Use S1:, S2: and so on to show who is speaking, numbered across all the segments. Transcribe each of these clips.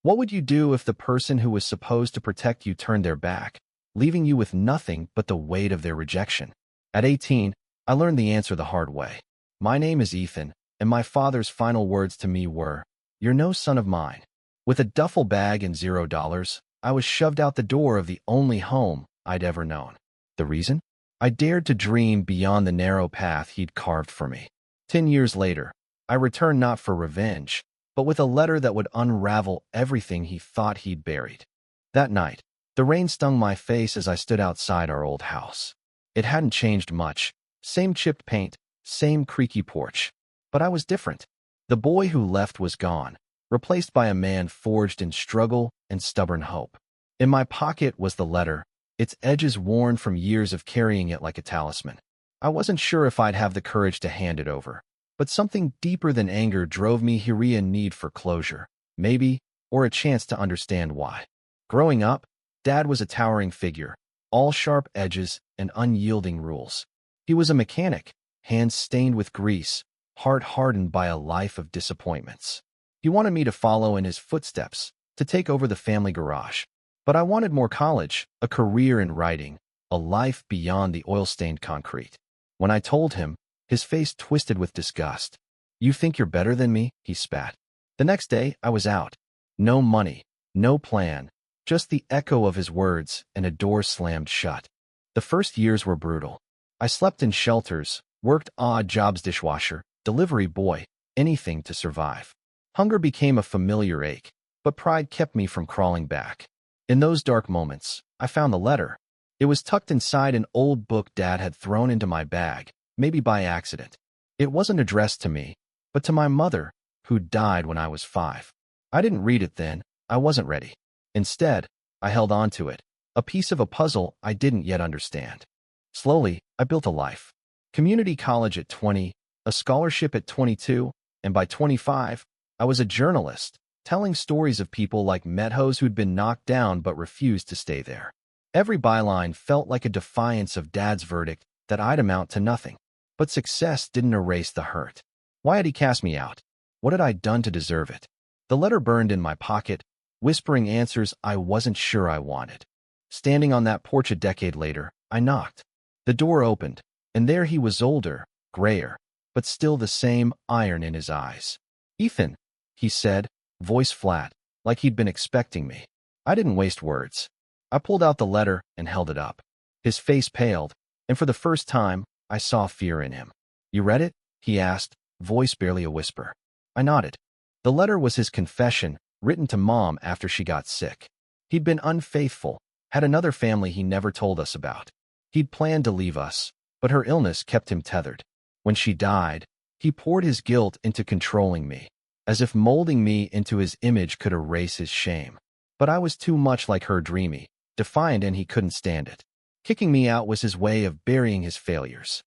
S1: What would you do if the person who was supposed to protect you turned their back, leaving you with nothing but the weight of their rejection? At 18, I learned the answer the hard way. My name is Ethan, and my father's final words to me were, "You're no son of mine." With a duffel bag and $0, I was shoved out the door of the only home I'd ever known. The reason? I dared to dream beyond the narrow path he'd carved for me. 10 years later, I returned not for revenge, but with a letter that would unravel everything he thought he'd buried. That night, the rain stung my face as I stood outside our old house. It hadn't changed much. Same chipped paint, same creaky porch. But I was different. The boy who left was gone, replaced by a man forged in struggle and stubborn hope. In my pocket was the letter, its edges worn from years of carrying it like a talisman. I wasn't sure if I'd have the courage to hand it over, but something deeper than anger drove me here, a need for closure, maybe, or a chance to understand why. Growing up, Dad was a towering figure, all sharp edges and unyielding rules. He was a mechanic, hands stained with grease, heart hardened by a life of disappointments. He wanted me to follow in his footsteps, to take over the family garage. But I wanted more college, a career in writing, a life beyond the oil-stained concrete. When I told him, his face twisted with disgust. "You think you're better than me?" he spat. The next day, I was out. No money, no plan, just the echo of his words and a door slammed shut. The first years were brutal. I slept in shelters, worked odd jobs, dishwasher, delivery boy, anything to survive. Hunger became a familiar ache, but pride kept me from crawling back. In those dark moments, I found the letter. It was tucked inside an old book Dad had thrown into my bag, maybe by accident. It wasn't addressed to me, but to my mother, who died when I was 5. I didn't read it then. I wasn't ready. Instead, I held on to it, a piece of a puzzle I didn't yet understand. Slowly, I built a life. Community college at 20, a scholarship at 22, and by 25, I was a journalist, telling stories of people like Meadows who'd been knocked down but refused to stay there. Every byline felt like a defiance of Dad's verdict that I'd amount to nothing. But success didn't erase the hurt. Why had he cast me out? What had I done to deserve it? The letter burned in my pocket, whispering answers I wasn't sure I wanted. Standing on that porch a decade later, I knocked. The door opened, and there he was, older, grayer, but still the same iron in his eyes. "Ethan," he said, voice flat, like he'd been expecting me. I didn't waste words. I pulled out the letter and held it up. His face paled, and for the first time, I saw fear in him. "You read it?" he asked, voice barely a whisper. I nodded. The letter was his confession, written to Mom after she got sick. He'd been unfaithful, had another family he never told us about. He'd planned to leave us, but her illness kept him tethered. When she died, he poured his guilt into controlling me, as if molding me into his image could erase his shame. But I was too much like her, dreamy, defiant, and he couldn't stand it. Kicking me out was his way of burying his failures.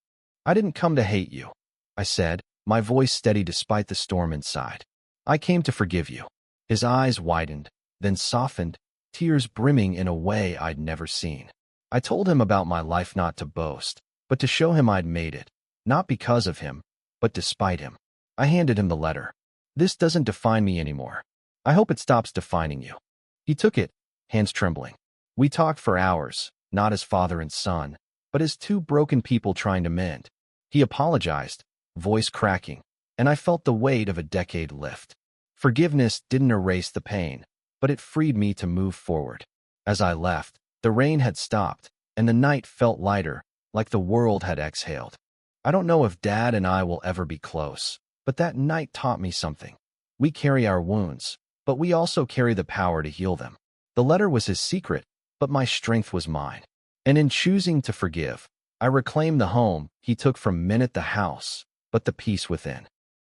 S1: "I didn't come to hate you," I said, my voice steady despite the storm inside. "I came to forgive you." His eyes widened, then softened, tears brimming in a way I'd never seen. I told him about my life, not to boast, but to show him I'd made it, not because of him, but despite him. I handed him the letter. "This doesn't define me anymore. I hope it stops defining you." He took it, hands trembling. We talked for hours, not as father and son, but as two broken people trying to mend. He apologized, voice cracking, and I felt the weight of a decade lift. Forgiveness didn't erase the pain, but it freed me to move forward. As I left, the rain had stopped, and the night felt lighter, like the world had exhaled. I don't know if Dad and I will ever be close, but that night taught me something. We carry our wounds, but we also carry the power to heal them. The letter was his secret, but my strength was mine. And in choosing to forgive, I reclaimed the home he took from men at the house, but the peace within.